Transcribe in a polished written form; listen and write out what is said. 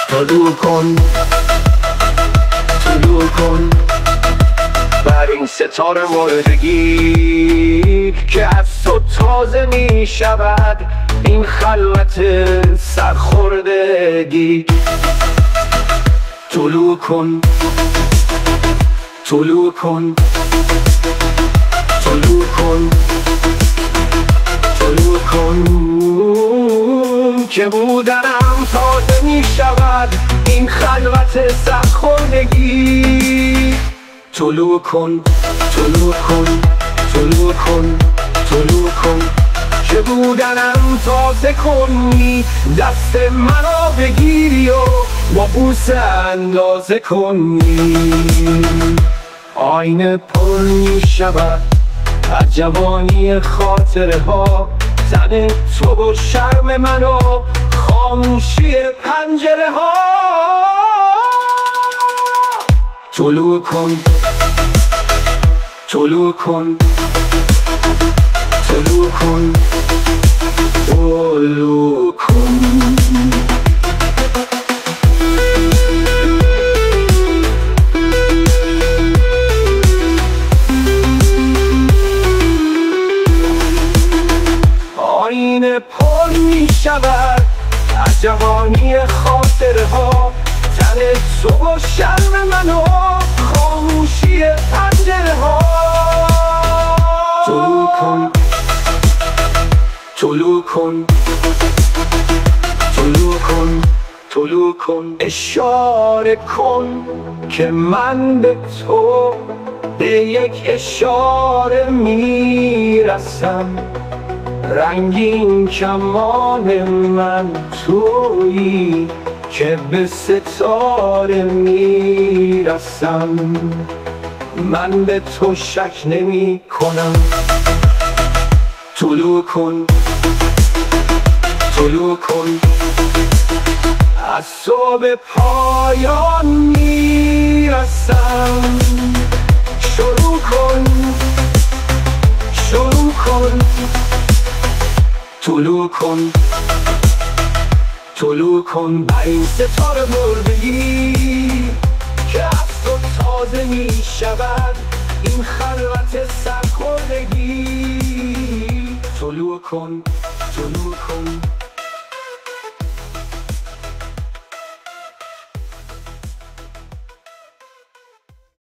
طلوع کن، طلوع کن بر این ستاره مردگی که از تو تازه می شود این خلوت سرخوردگی. طلوع کن، طلوع کن، طلوع کن، طلوع کن که بودنم تازه می شود این خلوت سرخوردگی. طلوع کن، طلوع کن، طلوع کن، طلوع کن که بودنم تازه کنی، دست منو بگیری و با بوسه اندازه کنی. آینه پر می شود از جوانی خاطره ها، تن تو و شرم منو خاموشی پنجره ها. طلوع کن، طلوع کن، طلوع کن، طلوع کن. آینه پر می شود از جوانی خاطره ها، تن تو و شرم منو خاموشی پنجره ها. طلوع کن، طلوع کن، طلوع کن، طلوع کن. اشاره کن که من به تو به یک اشاره میرسم، رنگین کمان من تویی که به ستاره میرسم. من به تو شک نمی کنم. طلوع کن، طلوع کن، از تو به پایان میرسم. شروع کن، شروع کن، طلوع کن، طلوع کن بر این ستاره مردگی که از تو تازه می شود این خلوت سرخوردگی. طلوع کن، طلوع کن.